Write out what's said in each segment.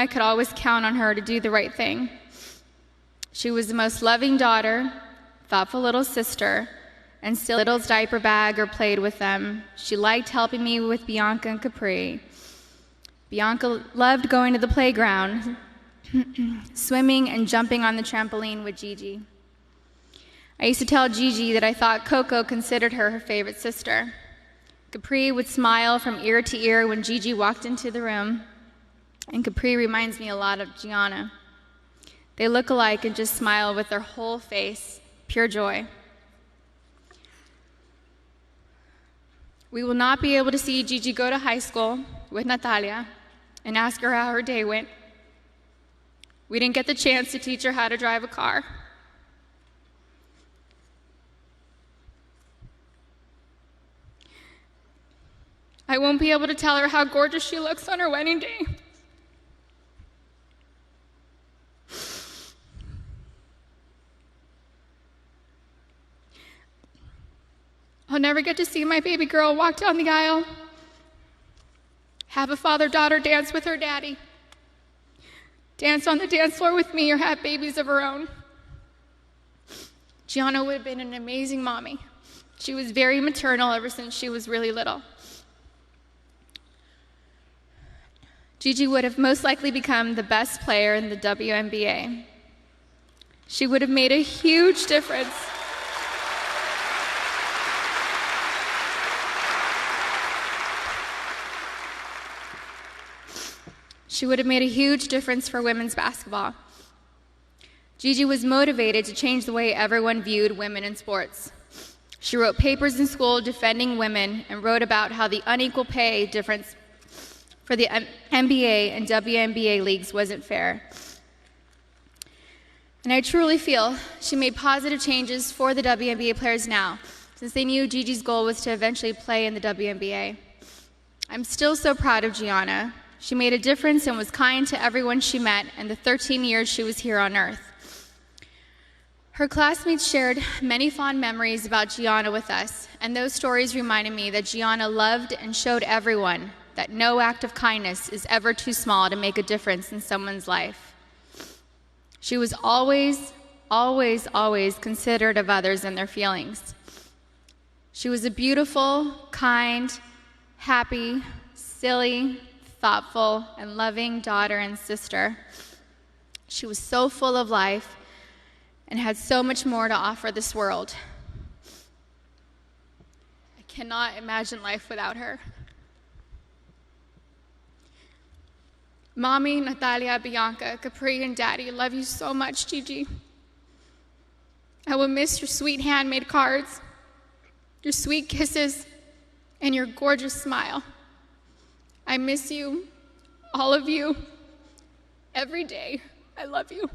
I could always count on her to do the right thing. She was the most loving daughter, thoughtful little sister, and still Little's diaper bag or played with them. She liked helping me with Bianca and Capri. Bianca loved going to the playground, swimming and jumping on the trampoline with Gigi. I used to tell Gigi that I thought Coco considered her favorite sister. Capri would smile from ear to ear when Gigi walked into the room, and Capri reminds me a lot of Gianna. They look alike and just smile with their whole face, pure joy. We will not be able to see Gigi go to high school with Natalia and ask her how her day went. We didn't get the chance to teach her how to drive a car. I won't be able to tell her how gorgeous she looks on her wedding day. I'll never get to see my baby girl walk down the aisle, have a father-daughter dance with her daddy, dance on the dance floor with me, or have babies of her own. Gianna would have been an amazing mommy. She was very maternal ever since she was really little. Gigi would have most likely become the best player in the WNBA. She would have made a huge difference. She would have made a huge difference for women's basketball. Gigi was motivated to change the way everyone viewed women in sports. She wrote papers in school defending women and wrote about how the unequal pay difference for the NBA and WNBA leagues wasn't fair. And I truly feel she made positive changes for the WNBA players now, since they knew Gigi's goal was to eventually play in the WNBA. I'm still so proud of Gianna. She made a difference and was kind to everyone she met in the 13 years she was here on Earth. Her classmates shared many fond memories about Gianna with us, and those stories reminded me that Gianna loved and showed everyone that no act of kindness is ever too small to make a difference in someone's life. She was always, always, always considerate of others and their feelings. She was a beautiful, kind, happy, silly, thoughtful, and loving daughter and sister. She was so full of life and had so much more to offer this world. I cannot imagine life without her. Mommy, Natalia, Bianca, Capri, and Daddy love you so much, Gigi. I will miss your sweet handmade cards, your sweet kisses, and your gorgeous smile. I miss you, all of you, every day. I love you.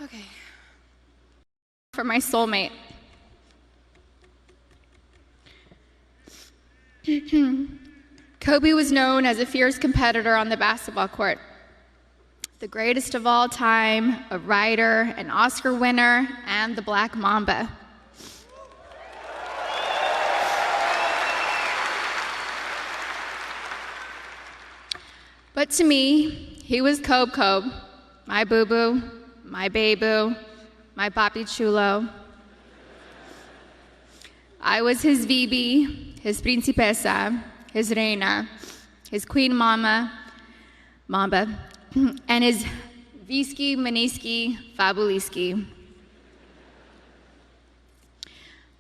Okay. For my soulmate. Kobe was known as a fierce competitor on the basketball court. The greatest of all time, a writer, an Oscar winner, and the Black Mamba. But to me, he was Kobe, my boo-boo, my baby, my papi chulo. I was his Vivi, his principesa, his reina, his queen mamba, and his Visky, Maniski, Fabuliski.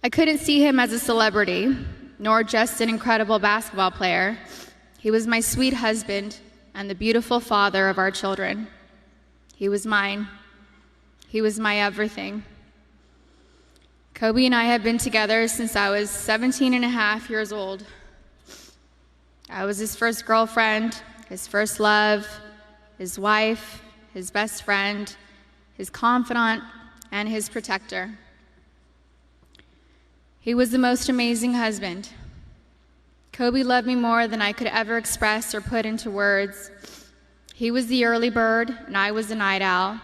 I couldn't see him as a celebrity, nor just an incredible basketball player. He was my sweet husband and the beautiful father of our children. He was mine. He was my everything. Kobe and I have been together since I was 17 and a half years old. I was his first girlfriend, his first love, his wife, his best friend, his confidant, and his protector. He was the most amazing husband. Kobe loved me more than I could ever express or put into words. He was the early bird, and I was the night owl.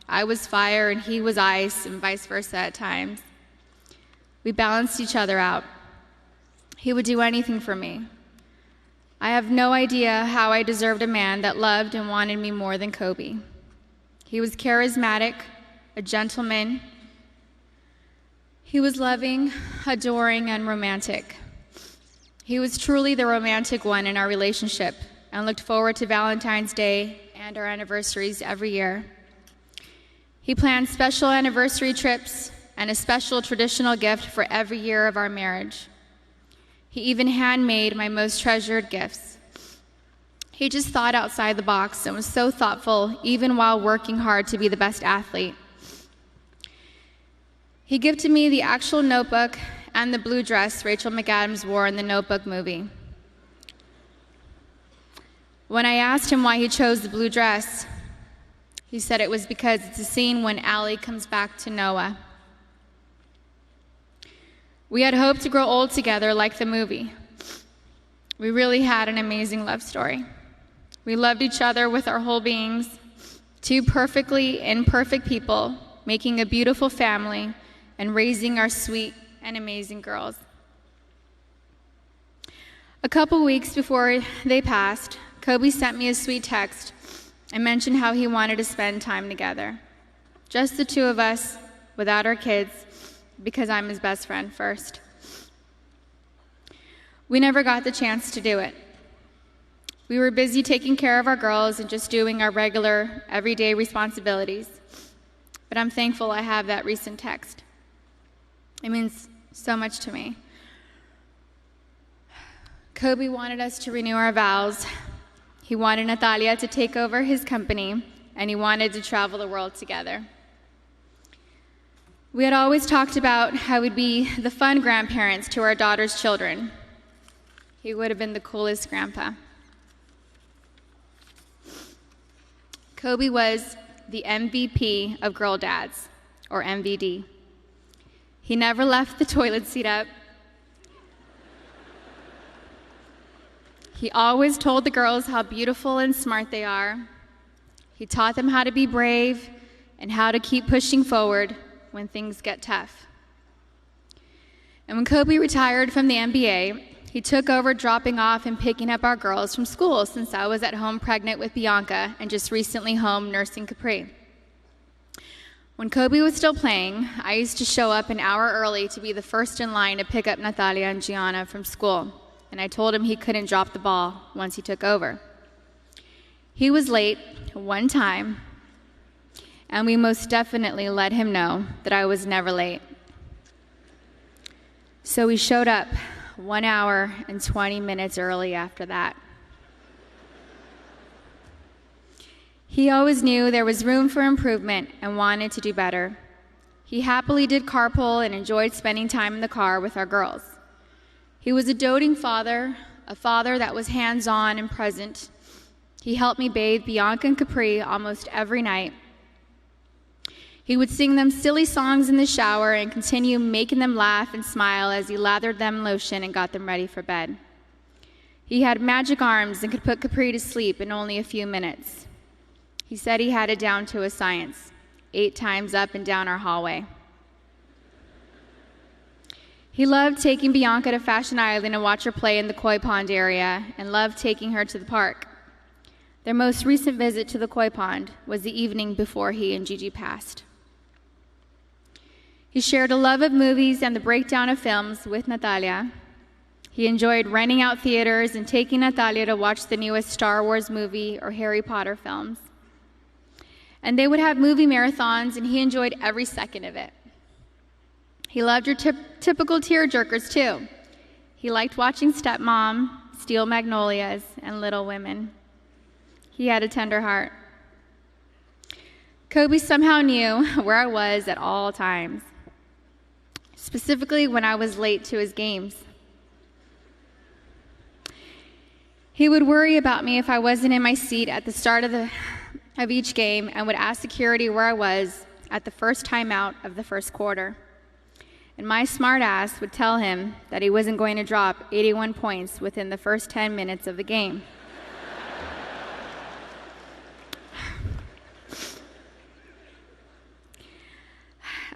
I was fire and he was ice, and vice versa at times. We balanced each other out. He would do anything for me. I have no idea how I deserved a man that loved and wanted me more than Kobe. He was charismatic, a gentleman. He was loving, adoring, and romantic. He was truly the romantic one in our relationship and looked forward to Valentine's Day and our anniversaries every year. He planned special anniversary trips and a special traditional gift for every year of our marriage. He even handmade my most treasured gifts. He just thought outside the box and was so thoughtful, even while working hard to be the best athlete. He gifted me the actual notebook and the blue dress Rachel McAdams wore in the Notebook movie. When I asked him why he chose the blue dress, he said it was because it's a scene when Allie comes back to Noah. We had hoped to grow old together like the movie. We really had an amazing love story. We loved each other with our whole beings, two perfectly imperfect people, making a beautiful family and raising our sweet and amazing girls. A couple weeks before they passed, Kobe sent me a sweet text and mentioned how he wanted to spend time together. Just the two of us, without our kids, because I'm his best friend first. We never got the chance to do it. We were busy taking care of our girls and just doing our regular, everyday responsibilities. But I'm thankful I have that recent text. It means so much to me. Kobe wanted us to renew our vows. He wanted Natalia to take over his company, and he wanted to travel the world together. We had always talked about how we'd be the fun grandparents to our daughter's children. He would have been the coolest grandpa. Kobe was the MVP of Girl Dads, or MVD. He never left the toilet seat up. He always told the girls how beautiful and smart they are. He taught them how to be brave and how to keep pushing forward when things get tough. And when Kobe retired from the NBA, he took over dropping off and picking up our girls from school since I was at home pregnant with Bianca and just recently home nursing Capri. When Kobe was still playing, I used to show up an hour early to be the first in line to pick up Natalia and Gianna from school, and I told him he couldn't drop the ball once he took over. He was late one time, and we most definitely let him know that I was never late. So he showed up 1 hour and 20 minutes early after that. He always knew there was room for improvement and wanted to do better. He happily did carpool and enjoyed spending time in the car with our girls. He was a doting father, a father that was hands-on and present. He helped me bathe Bianca and Capri almost every night. He would sing them silly songs in the shower and continue making them laugh and smile as he lathered them in lotion and got them ready for bed. He had magic arms and could put Capri to sleep in only a few minutes. He said he had it down to a science, 8 times up and down our hallway. He loved taking Bianca to Fashion Island and watch her play in the koi pond area and loved taking her to the park. Their most recent visit to the koi pond was the evening before he and Gigi passed. He shared a love of movies and the breakdown of films with Natalia. He enjoyed renting out theaters and taking Natalia to watch the newest Star Wars movie or Harry Potter films. And they would have movie marathons, and he enjoyed every second of it. He loved your typical tearjerkers, too. He liked watching Stepmom, Steel Magnolias, and Little Women. He had a tender heart. Kobe somehow knew where I was at all times, specifically when I was late to his games. He would worry about me if I wasn't in my seat at the start of each game and would ask security where I was at the first timeout of the first quarter. And my smart ass would tell him that he wasn't going to drop 81 points within the first 10 minutes of the game.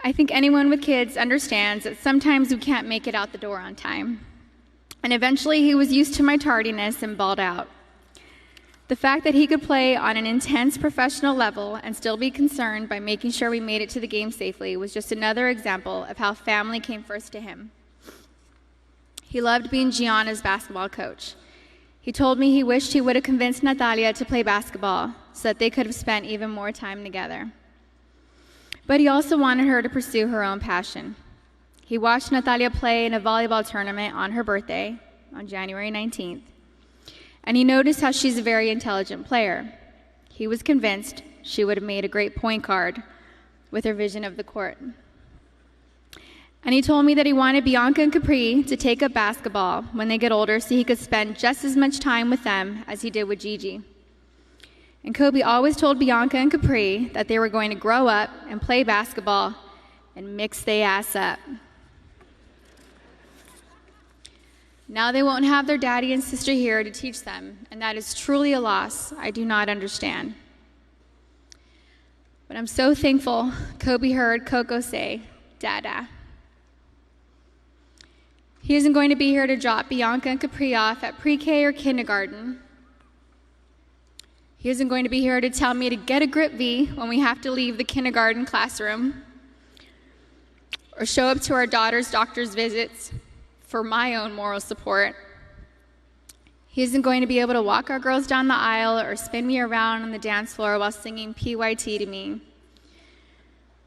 I think anyone with kids understands that sometimes we can't make it out the door on time. And eventually he was used to my tardiness and bawled out. The fact that he could play on an intense professional level and still be concerned by making sure we made it to the game safely was just another example of how family came first to him. He loved being Gianna's basketball coach. He told me he wished he would have convinced Natalia to play basketball so that they could have spent even more time together. But he also wanted her to pursue her own passion. He watched Natalia play in a volleyball tournament on her birthday, on January 19th, and he noticed how she's a very intelligent player. He was convinced she would have made a great point guard with her vision of the court. And he told me that he wanted Bianca and Capri to take up basketball when they get older so he could spend just as much time with them as he did with Gigi. And Kobe always told Bianca and Capri that they were going to grow up and play basketball and mix their ass up. Now they won't have their daddy and sister here to teach them, and that is truly a loss I do not understand. But I'm so thankful Kobe heard Coco say, "Dada." He isn't going to be here to drop Bianca and Capri off at pre-K or kindergarten. He isn't going to be here to tell me to get a grip V when we have to leave the kindergarten classroom, or show up to our daughter's doctor's visits for my own moral support. He isn't going to be able to walk our girls down the aisle or spin me around on the dance floor while singing PYT to me.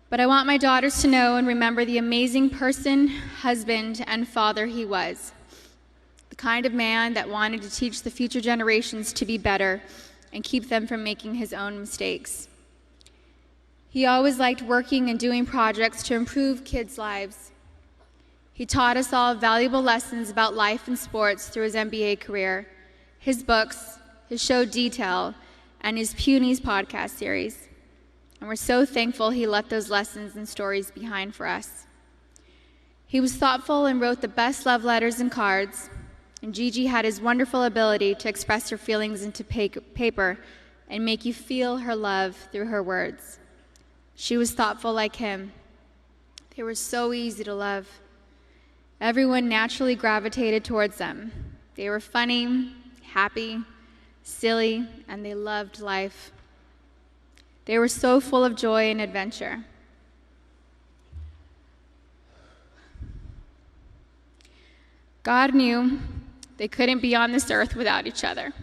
But I want my daughters to know and remember the amazing person, husband, and father he was. The kind of man that wanted to teach the future generations to be better and keep them from making his own mistakes. He always liked working and doing projects to improve kids' lives. He taught us all valuable lessons about life and sports through his NBA career, his books, his show Detail, and his Punies podcast series. And we're so thankful he left those lessons and stories behind for us. He was thoughtful and wrote the best love letters and cards, and Gigi had his wonderful ability to express her feelings into paper and make you feel her love through her words. She was thoughtful like him. They were so easy to love. Everyone naturally gravitated towards them. They were funny, happy, silly, and they loved life. They were so full of joy and adventure. God knew they couldn't be on this earth without each other.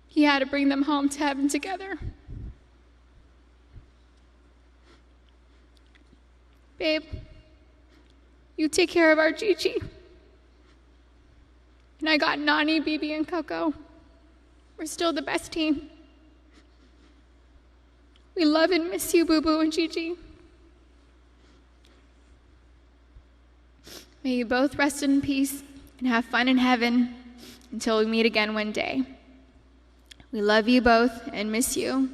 He had to bring them home to heaven together. Babe, you take care of our Gigi. And I got Nani, Bibi, and Coco. We're still the best team. We love and miss you, Boo Boo and Gigi. May you both rest in peace and have fun in heaven until we meet again one day. We love you both and miss you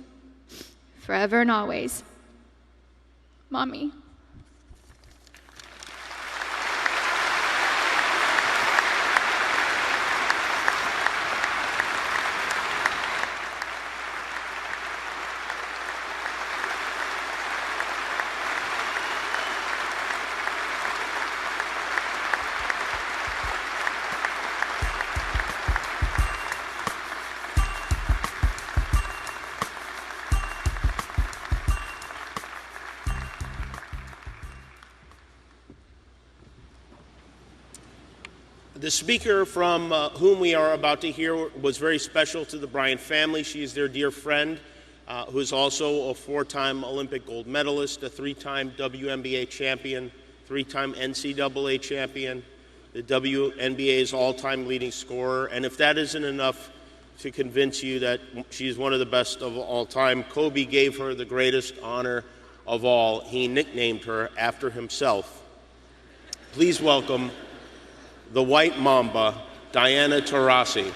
forever and always. Mommy. The speaker from whom we are about to hear was very special to the Bryant family. She is their dear friend, who is also a 4-time Olympic gold medalist, a 3-time WNBA champion, 3-time NCAA champion, the WNBA's all-time leading scorer. And if that isn't enough to convince you that she's one of the best of all time, Kobe gave her the greatest honor of all. He nicknamed her after himself. Please welcome the White Mamba, Diana Taurasi.